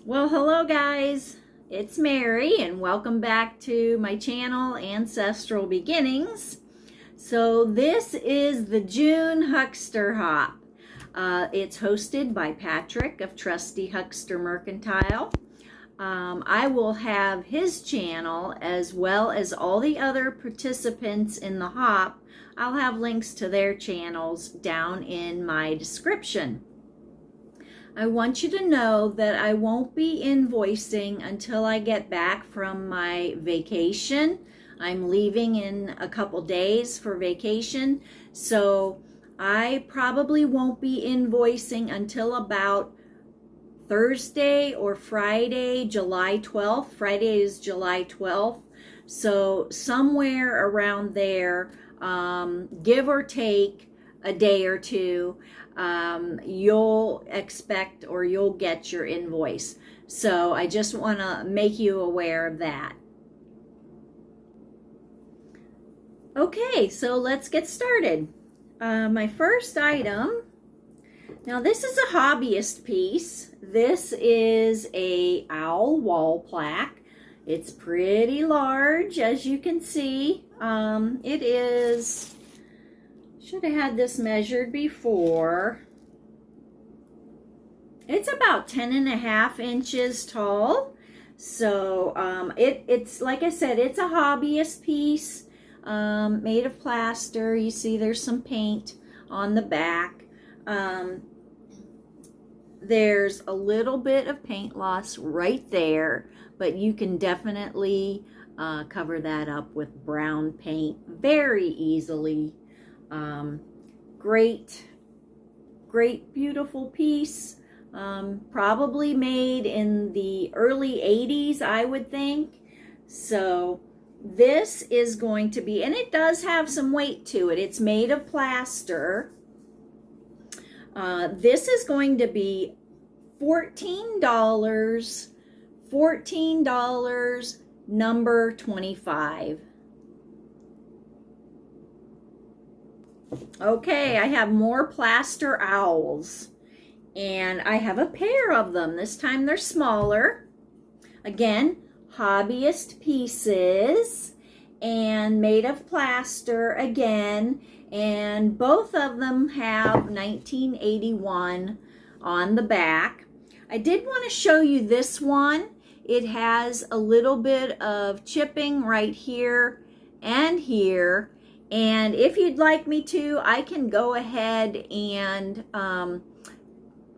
Well, hello guys, it's Mary and welcome back to my channel, Ancestral Beginnings. So this is the June Huckster Hop. It's hosted by Patrick of Trusty Huckster Mercantile. I will have his channel as well as all the other participants in the hop. I'll have links to their channels down in my description. I want you to know that I won't be invoicing until I get back from my vacation. I'm leaving in a couple days for vacation, so I probably won't be invoicing until about Thursday or Friday, July 12th. Friday is July 12th, so somewhere around there, give or take a day or two, you'll expect or you'll get your invoice. So I just want to make you aware of that. Okay, so let's get started. My first item, now this is a hobbyist piece. This is a owl wall plaque. It's pretty large, as you can see. It is, should have had this measured before. It's about 10.5 inches tall. So it's like I said, it's a hobbyist piece, made of plaster. You see there's some paint on the back. There's a little bit of paint loss right there, but you can definitely cover that up with brown paint very easily. Great, beautiful piece. Probably made in the early 80s, I would think. So this is going to be, and it does have some weight to it. It's made of plaster. This is going to be $14, number 25. Okay, I have more plaster owls, and I have a pair of them. This time they're smaller. Again, hobbyist pieces and made of plaster again, and both of them have 1981 on the back. I did want to show you this one. It has a little bit of chipping right here and here. And if you'd like me to, I can go ahead and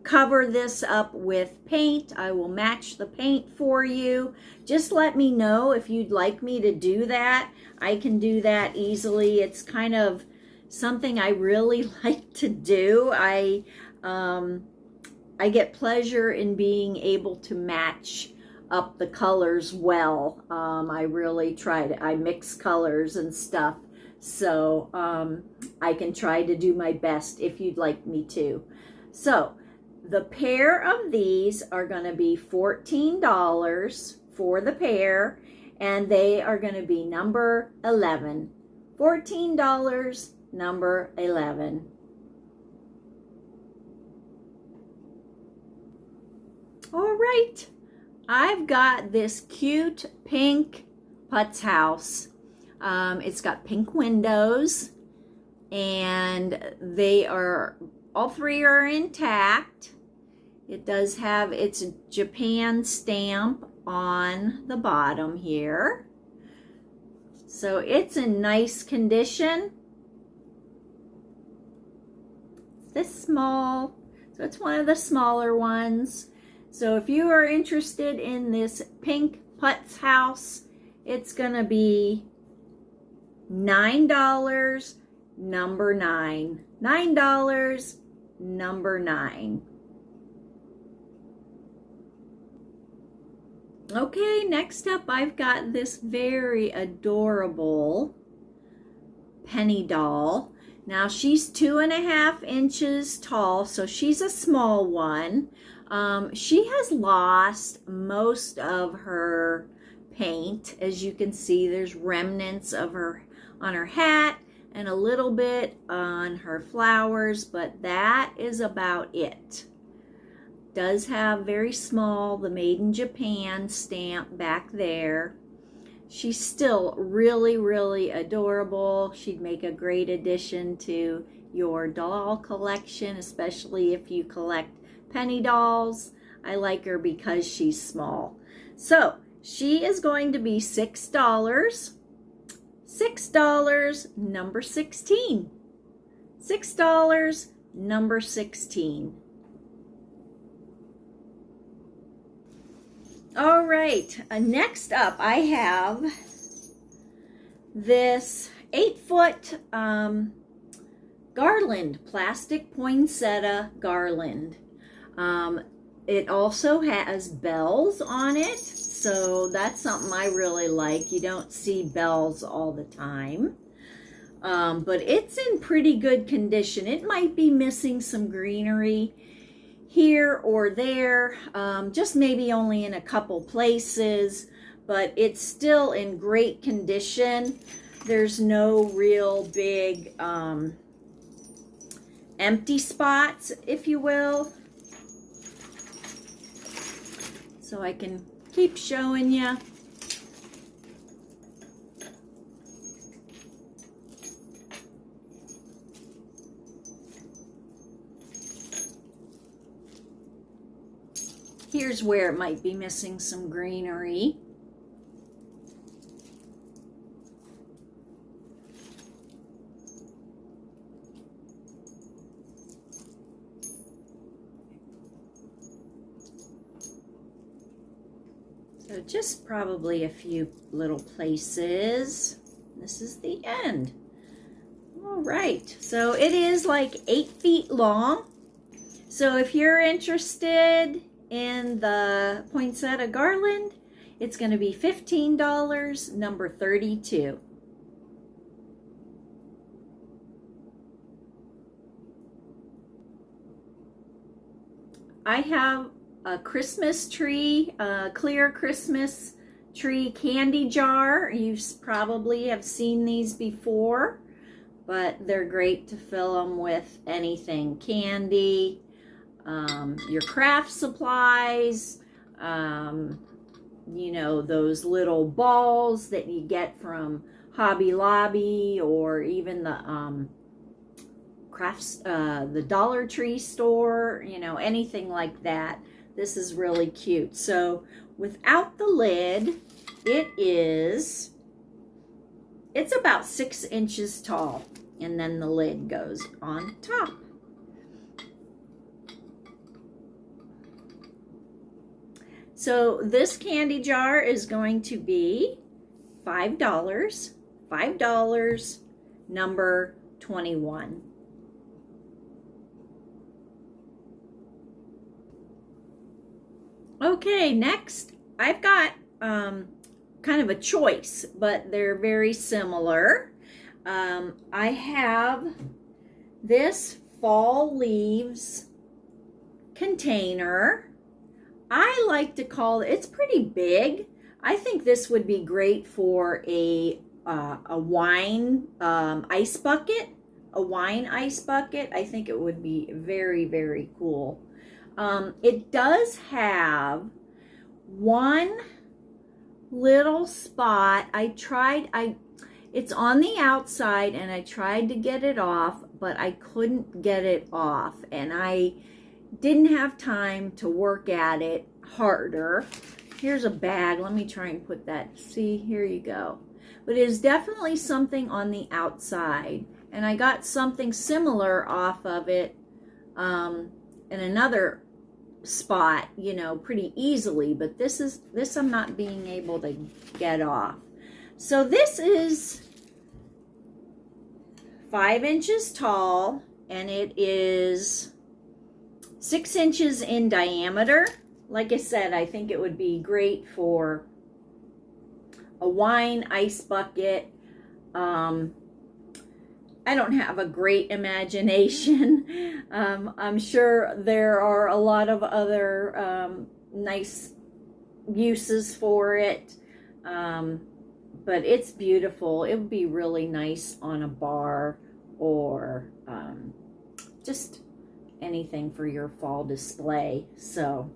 cover this up with paint. I will match the paint for you. Just let me know if you'd like me to do that. I can do that easily. It's kind of something I really like to do. I get pleasure in being able to match up the colors well. I really try to, I mix colors and stuff. So I can try to do my best if you'd like me to. So the pair of these are going to be $14 for the pair, and they are going to be number 11. $14, number 11. All right, I've got this cute pink putz house. It's got pink windows, and they are, all three are intact. It does have its Japan stamp on the bottom here. So it's in nice condition. It's this small, so it's one of the smaller ones. So if you are interested in this pink putz house, it's gonna be $9, number 9. $9, number 9. Okay, next up I've got this very adorable penny doll. Now she's 2.5 inches tall, so she's a small one. She has lost most of her paint. As you can see, there's remnants of her on her hat and a little bit on her flowers, but that is about it. does have very small, the Made in Japan stamp back there. She's still really, really adorable. She'd make a great addition to your doll collection, especially if you collect penny dolls. I like her because she's small. So she is going to be $6. $6, number 16. $6, number 16. All right, next up I have this 8-foot garland, plastic poinsettia garland. It also has bells on it, so that's something I really like. You don't see bells all the time. But it's in pretty good condition. It might be missing some greenery here or there, just maybe only in a couple places, but it's still in great condition. There's no real big empty spots, if you will. So I can keep showing you. Here's where it might be missing some greenery. So just probably a few little places. This is the end. All right, so it is like 8 feet long. So if you're interested in the poinsettia garland, it's going to be $15, number 32. I have a Christmas tree, a clear Christmas tree candy jar. You probably have seen these before, but they're great to fill them with anything, candy, your craft supplies, you know, those little balls that you get from Hobby Lobby, or even the the Dollar Tree store, you know, anything like that. This is really cute. So without the lid, it's about 6 inches tall, and then the lid goes on top. So this candy jar is going to be $5, $5, number 21. Okay, next I've got kind of a choice, but they're very similar. I have this fall leaves container. I like to call it, it's pretty big. I think this would be great for a wine ice bucket, a wine ice bucket. I think it would be very, very cool. It does have one little spot. It's on the outside, and I tried to get it off, but I couldn't get it off, and I didn't have time to work at it harder. Here's a bag. Let me try and put that. See, here you go. But it is definitely something on the outside, and I got something similar off of it in another spot, you know, pretty easily, but this I'm not being able to get off. So this is 5 inches tall, and it is 6 inches in diameter. Like I said, I think it would be great for a wine ice bucket. I don't have a great imagination. I'm sure there are a lot of other nice uses for it, but it's beautiful. It would be really nice on a bar, or just anything for your fall display. So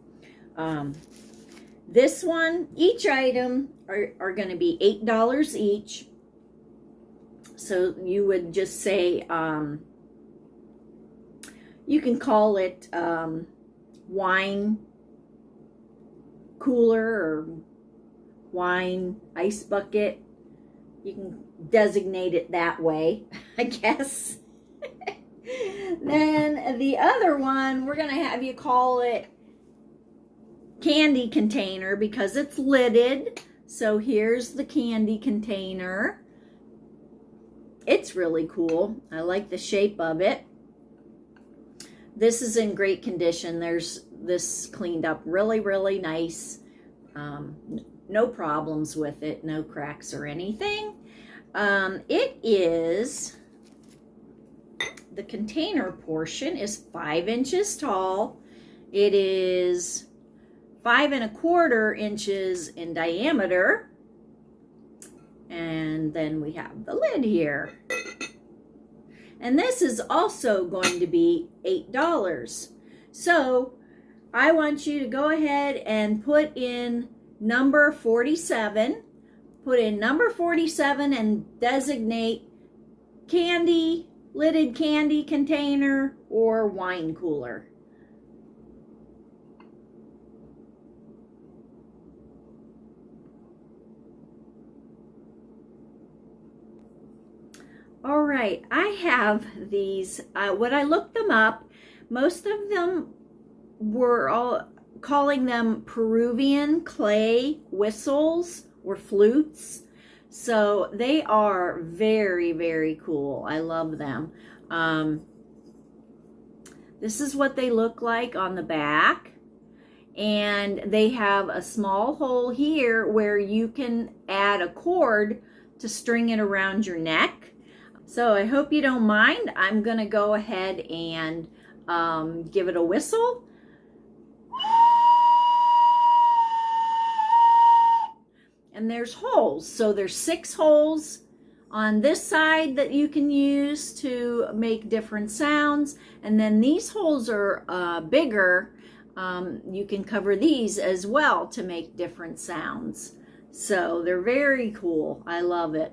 this one, each item are going to be $8 each. So you would just say, you can call it wine cooler or wine ice bucket. You can designate it that way, I guess. Then the other one, we're going to have you call it candy container because it's lidded. So here's the candy container. It's really cool. I like the shape of it. This is in great condition. There's this cleaned up really, really nice. No problems with it. No cracks or anything. It is, the container portion is 5 inches tall. It is 5 1/4 inches in diameter. And then we have the lid here. And this is also going to be $8. So I want you to go ahead and put in number 47. Put in number 47 and designate candy, lidded candy container, or wine cooler. All right, I have these, when I looked them up, most of them were all calling them Peruvian clay whistles or flutes. So they are very, very cool. I love them. This is what they look like on the back. And they have a small hole here where you can add a cord to string it around your neck. So I hope you don't mind. I'm going to go ahead and give it a whistle. And there's holes. So there's 6 holes on this side that you can use to make different sounds. And then these holes are bigger. You can cover these as well to make different sounds. So they're very cool. I love it.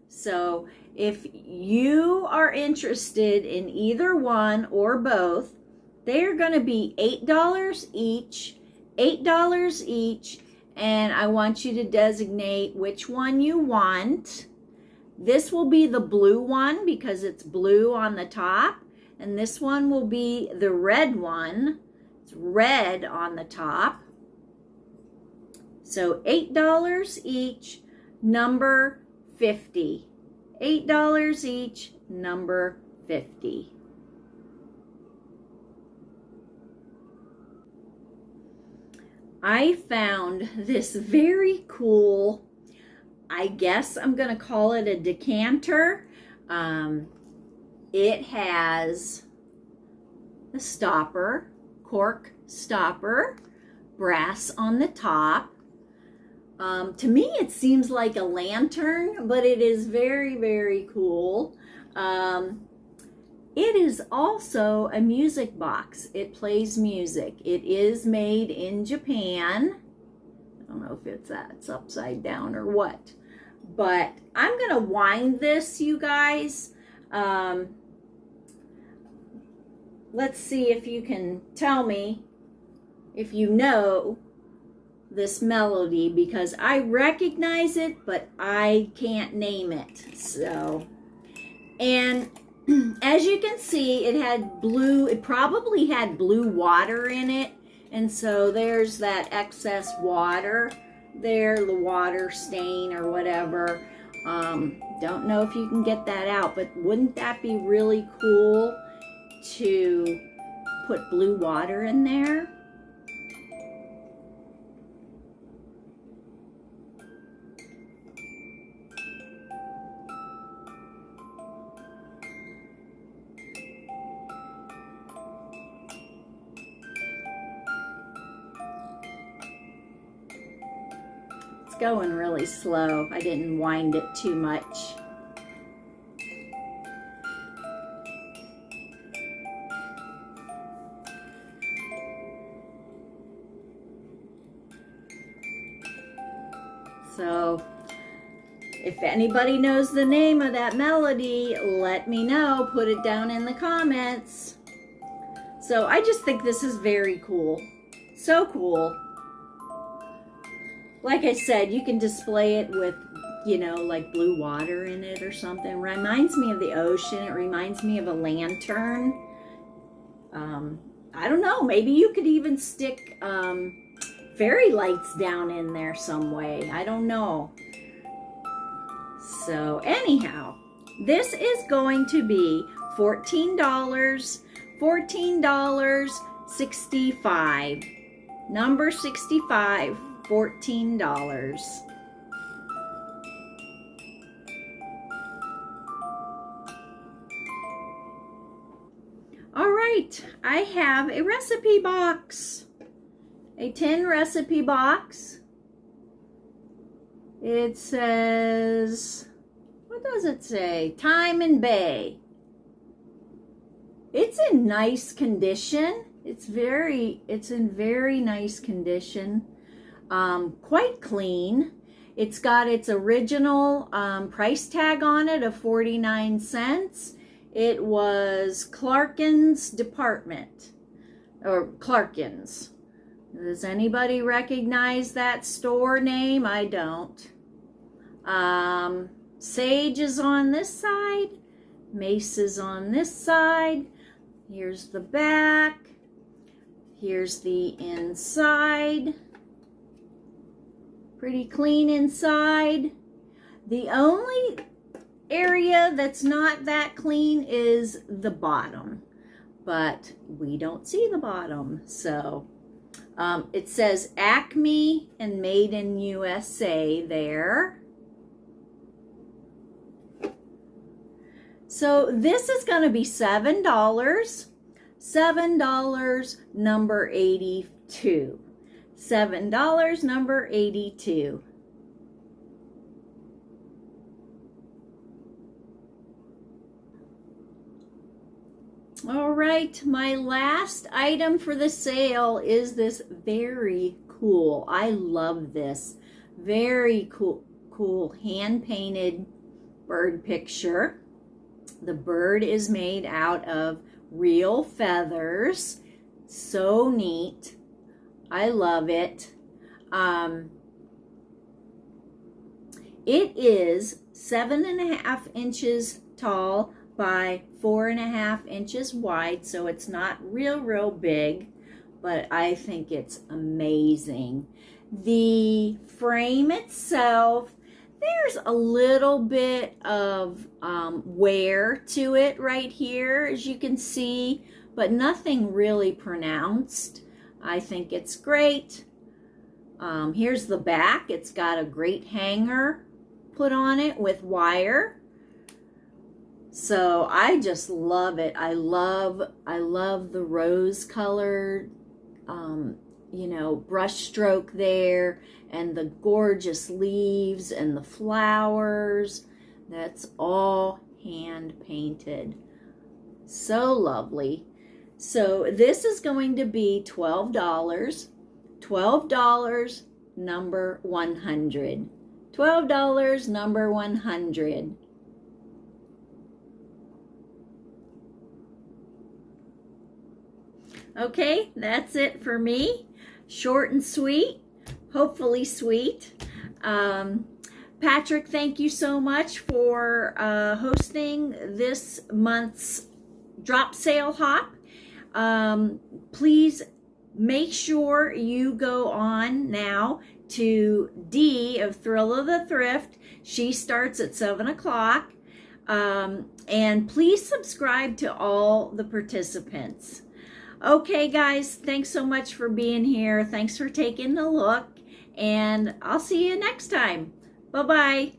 So if you are interested in either one or both, they're going to be $8 each, $8 each, and I want you to designate which one you want. This will be the blue one because it's blue on the top, and this one will be the red one. It's red on the top. So $8 each, number 50. $8 each, number 50. I found this very cool, I guess I'm going to call it a decanter. It has a stopper, cork stopper, brass on the top. To me, it seems like a lantern, but it is very, very cool. It is also a music box. It plays music. It is made in Japan. I don't know if it's upside down or what. But I'm going to wind this, you guys. Let's see if you can tell me if you know this melody, because I recognize it, but I can't name it. So, and as you can see, it had blue, it probably had blue water in it, and so there's that excess water there, the water stain or whatever. Don't know if you can get that out, but wouldn't that be really cool to put blue water in there? Going really slow. I didn't wind it too much. So if anybody knows the name of that melody, let me know. Put it down in the comments. So I just think this is very cool. So cool. Like I said, you can display it with, you know, like blue water in it or something. It reminds me of the ocean. It reminds me of a lantern. I don't know. Maybe you could even stick fairy lights down in there some way. I don't know. So anyhow, this is going to be $14, $14.65. Number 65, $14. All right, I have a recipe box, a 10 recipe box. It says, what does it say? Time and Bay. It's in nice condition. It's in very nice condition. Quite clean. It's got its original price tag on it of 49 cents. It was Clarkin's Department, or Clarkin's. Does anybody recognize that store name? I don't. Sage is on this side. Mace is on this side. Here's the back. Here's the inside. Pretty clean inside. The only area that's not that clean is the bottom, but we don't see the bottom. So it says Acme and Made in USA there. So this is going to be $7. $7, number 82. $7, number 82. All right, my last item for the sale is this very cool. I love this. Very cool hand-painted bird picture. The bird is made out of real feathers. So neat. I love it. It is 7.5 inches tall by 4.5 inches wide, so it's not real big, but I think it's amazing. The frame itself, there's a little bit of wear to it right here, as you can see, but nothing really pronounced. I think it's great. Here's the back. It's got a great hanger put on it with wire. So I just love it. I love the rose colored, you know, brush stroke there, and the gorgeous leaves and the flowers. That's all hand painted. So lovely. So this is going to be $12. $12, number 100. $12, number 100. Okay, that's it for me. Short and sweet, hopefully sweet. Patrick, thank you so much for hosting this month's drop sale hop. Please make sure you go on now to Dee of Thrill of the Thrift. She starts at 7 o'clock. And please subscribe to all the participants. Okay, guys, thanks so much for being here. Thanks for taking a look, and I'll see you next time. Bye-bye.